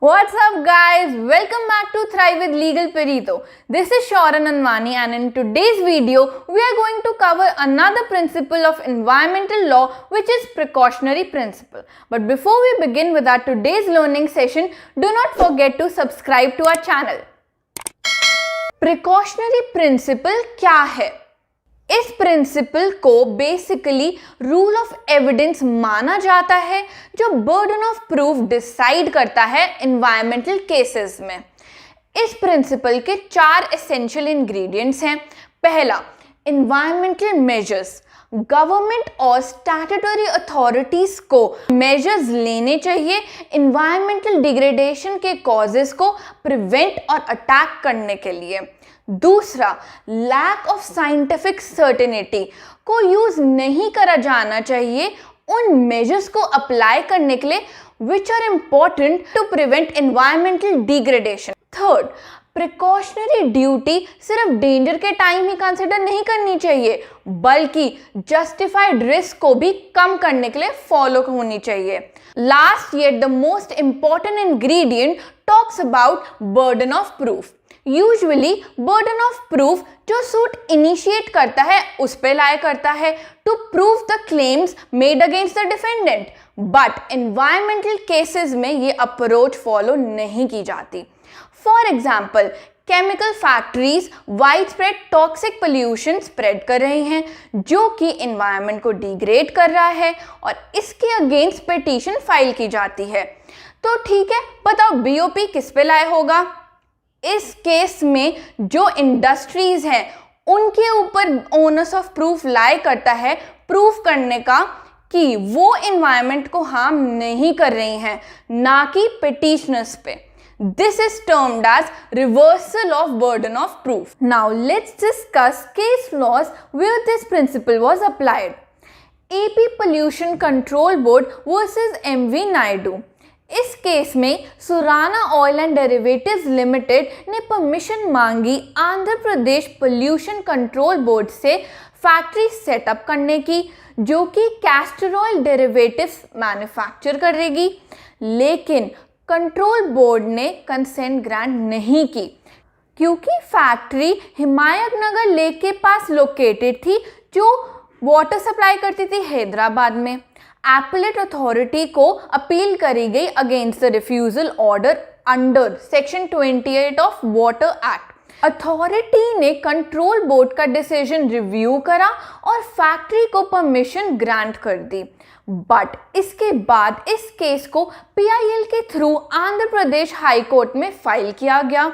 What's up guys? Welcome back to Thrive with Legal Perito. This is Sharan Anwani and in today's video, we are going to cover another principle of environmental law which is precautionary principle. But before we begin with our today's learning session, do not forget to subscribe to our channel. Precautionary principle क्या है? इस principal को basically rule of evidence माना जाता है जो burden of proof decide करता है एनवायरमेंटल केसेस में। इस प्रिंसिपल के 4 एसेंशियल इंग्रेडिएंट्स हैं। पहला, एनवायरमेंटल मेजर्स। गवर्नमेंट और स्टैट्यूटरी अथॉरिटीज को मेजर्स लेने चाहिए एनवायरमेंटल डिग्रेडेशन के कॉजेस को प्रिवेंट और अटैक करने के लिए। दूसरा, लैक ऑफ साइंटिफिक सर्टेनिटी को यूज नहीं करा जाना चाहिए उन मेजर्स को अप्लाई करने के लिए which are important to prevent environmental degradation. Third, precautionary duty सिर्फ डेंजर के टाइम ही कंसिडर नहीं करनी चाहिए बल्कि जस्टिफाइड रिस्क को भी कम करने के लिए फॉलो होनी चाहिए। Last yet the most important ingredient talks about burden of proof. Usually burden of proof जो सूट इनिशिएट करता है उस पे लाया करता है to prove the claims made against the defendant, but environmental cases में ये अप्रोच फॉलो नहीं की जाती। For example, chemical factories wide spread toxic pollution spread कर रही हैं जो कि एनवायरनमेंट को डिग्रेड कर रहा है और इसके अगेंस्ट पिटीशन फाइल की जाती है। तो ठीक है, बताओ बीओपी किस पे लाया होगा? इस केस में जो इंडस्ट्रीज हैं उनके ऊपर ओनर्स ऑफ प्रूफ लाई करता है प्रूफ करने का कि वो एनवायरनमेंट को हार्म नहीं कर रही हैं, ना कि पिटिशनर्स पे। This is termed as reversal of burden of proof. Now let's discuss case laws where this principle was applied. AP pollution control board versus MV Naidu. इस केस में Surana oil and derivatives limited ने permission मांगी Andhra Pradesh pollution control board से factory setup करने की जो कि castor oil derivatives manufacture करेगी, लेकिन कंट्रोल बोर्ड ने कंसेंट ग्रांट नहीं की क्योंकि फैक्ट्री हिमायत नगर लेक के पास लोकेटेड थी जो वाटर सप्लाई करती थी हैदराबाद में। एपेलेट अथॉरिटी को अपील करी गई against the refusal order under section 28 of water act. Authority ने कंट्रोल बोर्ड का डिसीजन रिव्यू करा और फैक्ट्री को परमिशन ग्रांट कर दी, बट इसके बाद इस केस को पीआईएल के through Andhra Pradesh high court में फाइल किया गया,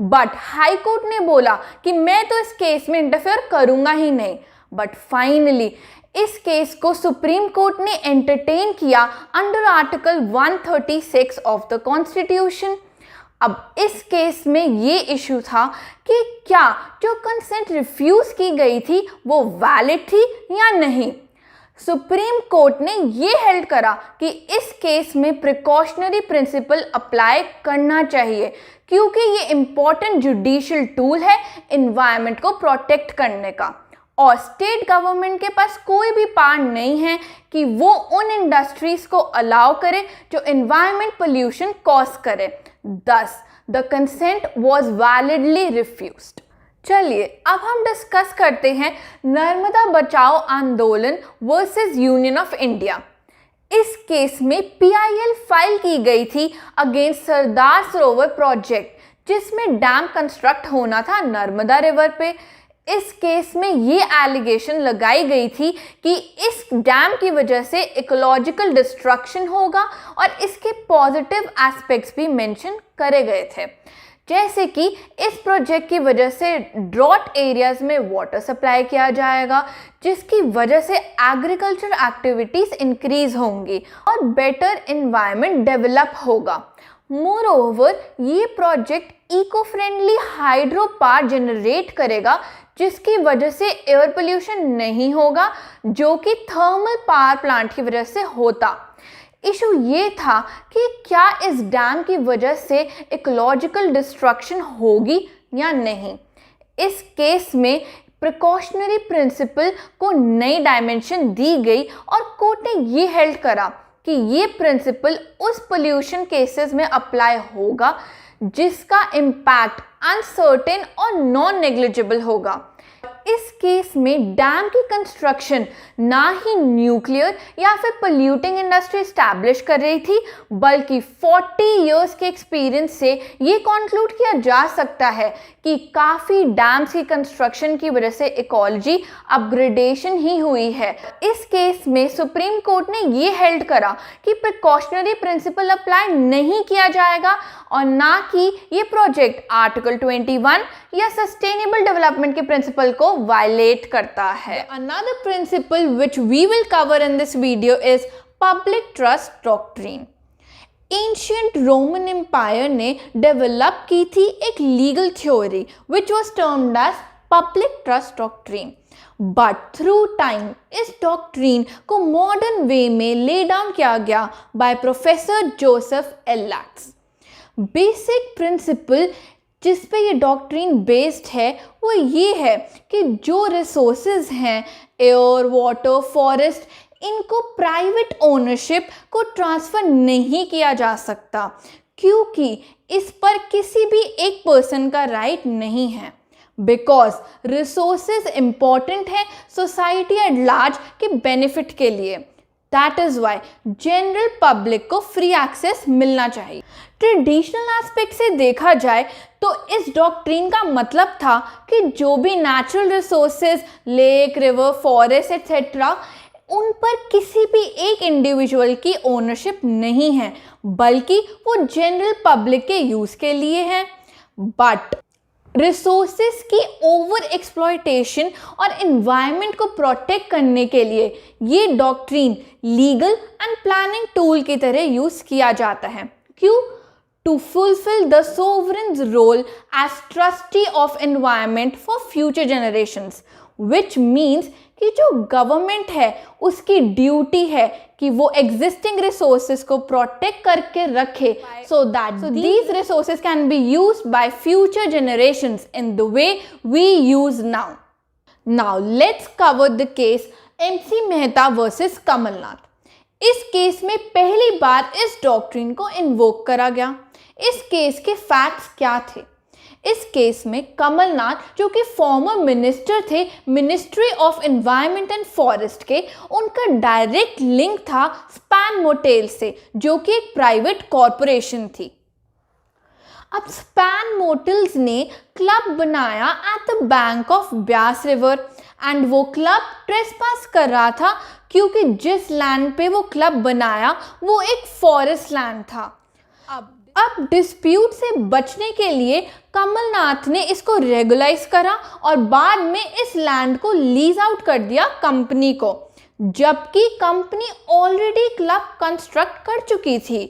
बट हाई कोर्ट ने बोला कि मैं तो इस केस में इंटरफेयर करूंगा ही नहीं। बट फाइनली इस केस को सुप्रीम कोर्ट ने एंटरटेन किया under article 136 of the constitution. अब इस केस में ये इशू था कि क्या जो कंसेंट रिफ्यूज की गई थी वो वैलिड थी या नहीं। सुप्रीम कोर्ट ने ये हेल्ड करा कि इस केस में प्रिकॉशनरी प्रिंसिपल अप्लाई करना चाहिए क्योंकि ये इंपॉर्टेंट जुडिशियल टूल है एनवायरनमेंट को प्रोटेक्ट करने का और स्टेट गवर्नमेंट के पास कोई भी पावर नहीं है कि वो उन इंडस्ट्रीज को अलाउ करे जो एनवायरनमेंट पोल्यूशन कॉज करे। दस the consent was validly refused. चलिए अब हम डिस्कस करते हैं नर्मदा बचाओ आंदोलन वर्सेस यूनियन ऑफ इंडिया। इस केस में पीआईएल फाइल की गई थी अगेंस्ट सरदार सरोवर प्रोजेक्ट जिसमें डैम कंस्ट्रक्ट होना था नर्मदा रिवर पे। इस केस में ये एलिगेशन लगाई गई थी कि इस डैम की वजह से इकोलॉजिकल डिस्ट्रक्शन होगा और इसके पॉजिटिव एस्पेक्ट्स भी मेंशन करे गए थे, जैसे कि इस प्रोजेक्ट की वजह से ड्रॉट एरियाज में वाटर सप्लाई किया जाएगा जिसकी वजह से एग्रीकल्चर एक्टिविटीज इंक्रीज होंगी और बेटर एनवायरनमेंट डेवलप होगा। मोरओवर ये project eco friendly hydro power generate करेगा जिसकी वजह से एयर पोल्यूशन नहीं होगा जो कि थर्मल पावर प्लांट की वजह से होता। इशू ये था कि क्या इस डैम की वजह से इकोलॉजिकल डिस्ट्रक्शन होगी या नहीं। इस केस में प्रिकॉशनरी प्रिंसिपल को नई डायमेंशन दी गई और कोर्ट ने ये हेल्ड करा कि ये प्रिंसिपल उस पोल्यूशन केसेस में अप्लाई होगा जिसका इम्पैक्ट अनसर्टेन और नॉन नेग्लिजिबल होगा। इस केस में डैम की कंस्ट्रक्शन ना ही न्यूक्लियर या फिर पोल्यूटिंग इंडस्ट्री एस्टैब्लिश कर रही थी, बल्कि 40 इयर्स के एक्सपीरियंस से ये कंक्लूड किया जा सकता है कि काफ़ी डैम्स की कंस्ट्रक्शन की वजह से इकोलॉजी अपग्रेडेशन ही हुई है। इस केस में सुप्रीम कोर्ट ने ये हेल्ड करा कि प्रिकॉशनरी प्रिंसिपल अप्लाई नहीं किया जाएगा और ना कि ये प्रोजेक्ट आर्टिकल 21 या सस्टेनेबल डेवलपमेंट के प्रिंसिपल को वायलेट करता है। Another principle which we will cover in this video is public trust doctrine. Ancient Roman empire ने डेवलप की थी एक legal theory which was termed as public trust doctrine, but through time इस doctrine को modern way में lay down किया गया by professor Joseph L Sax. Basic principle जिस पे ये डॉक्ट्रीन बेस्ड है वो ये है कि जो रिसोर्सेज हैं, एयर, वाटर, फॉरेस्ट, इनको प्राइवेट ओनरशिप को ट्रांसफ़र नहीं किया जा सकता, क्योंकि इस पर किसी भी एक पर्सन का राइट नहीं है। बिकॉज रिसोर्सेज इम्पॉर्टेंट है सोसाइटी एट लार्ज के बेनिफिट के लिए। That is why general public को फ्री एक्सेस मिलना चाहिए। ट्रेडिशनल एस्पेक्ट से देखा जाए तो इस डॉक्ट्रीन का मतलब था कि जो भी natural resources, lake, river, forest etcetera, उन पर किसी भी एक इंडिविजुअल की ओनरशिप नहीं है, बल्कि वो जनरल पब्लिक के यूज़ के लिए हैं। बट रिसोर्सेज की ओवर एक्सप्लॉयटेशन और एनवायरनमेंट को प्रोटेक्ट करने के लिए ये doctrine legal and planning tool की तरह यूज़ किया जाता है। क्यों? To fulfil the sovereign's role as trustee of environment for future generations, which means कि जो गवर्नमेंट है उसकी ड्यूटी है कि वो एग्जिस्टिंग रिसोर्सेज को प्रोटेक्ट करके रखे so that these resources can be used by future generations in the way we use now. Now let's cover the case MC Mehta versus Kamal Nath. इस केस में पहली बार इस डॉक्ट्रिन को इन्वोक करा गया। इस केस के फैक्ट्स क्या थे? इस केस में कमलनाथ, जो कि फॉर्मर मिनिस्टर थे ministry of environment and forest के, उनका डायरेक्ट लिंक था स्पैन मोटेल से, जो कि एक प्राइवेट कॉरपोरेशन थी। अब स्पैन मोटेल्स ने क्लब बनाया at the bank of Beas river and वो क्लब ट्रेसपास कर रहा था क्योंकि जिस लैंड पे वो क्लब बनाया वो एक फॉरेस्ट लैंड था। अब डिस्प्यूट से बचने के लिए कमलनाथ ने इसको रेगुलाइज करा और बाद में इस लैंड को लीज आउट कर दिया कंपनी को, जबकि कंपनी ऑलरेडी क्लब कंस्ट्रक्ट कर चुकी थी।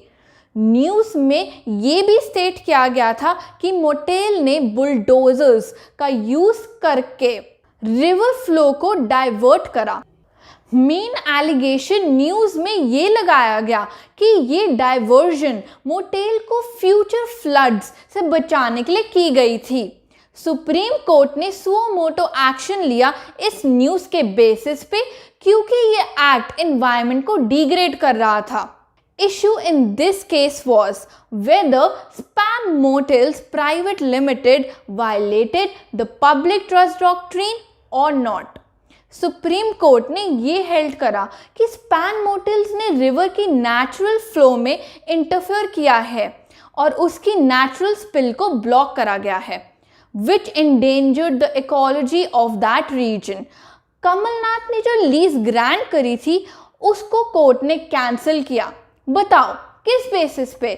न्यूज़ में ये भी स्टेट किया गया था कि मोटेल ने बुलडोजर्स का यूज़ करके रिवर फ्लो को डाइवर्ट करा। मेन एलिगेशन न्यूज़ में ये लगाया गया कि ये डाइवर्जन मोटेल को फ्यूचर फ्लड्स से बचाने के लिए की गई थी। सुप्रीम कोर्ट ने सुओ मोटो एक्शन लिया इस न्यूज़ के बेसिस पे, क्योंकि ये एक्ट एनवायरनमेंट को डिग्रेड कर रहा था। Issue in this case was whether span motels private limited violated the public trust doctrine और नॉट। सुप्रीम कोर्ट ने ये हेल्ड करा कि स्पैन मोटेल्स ने रिवर की नेचुरल फ्लो में इंटरफेयर किया है और उसकी नेचुरल स्पिल को ब्लॉक करा गया है, which endangered the ecology of that region. Kamal Nath ने जो लीज ग्रांट करी थी उसको कोर्ट ने कैंसिल किया। बताओ किस बेसिस पे?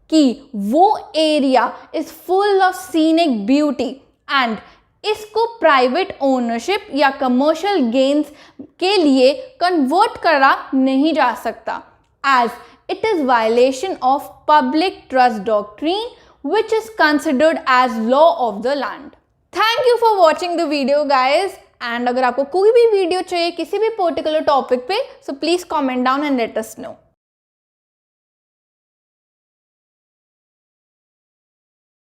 कि वो area is full of scenic beauty and इसको प्राइवेट ओनरशिप या कमर्शियल गेन्स के लिए कन्वर्ट करा नहीं जा सकता, as it is violation of public trust doctrine which is considered as law of the land. Thank you for watching the video guys, and अगर आपको कोई भी वीडियो चाहिए किसी भी पर्टिकुलर टॉपिक पे, so please comment down and let us know.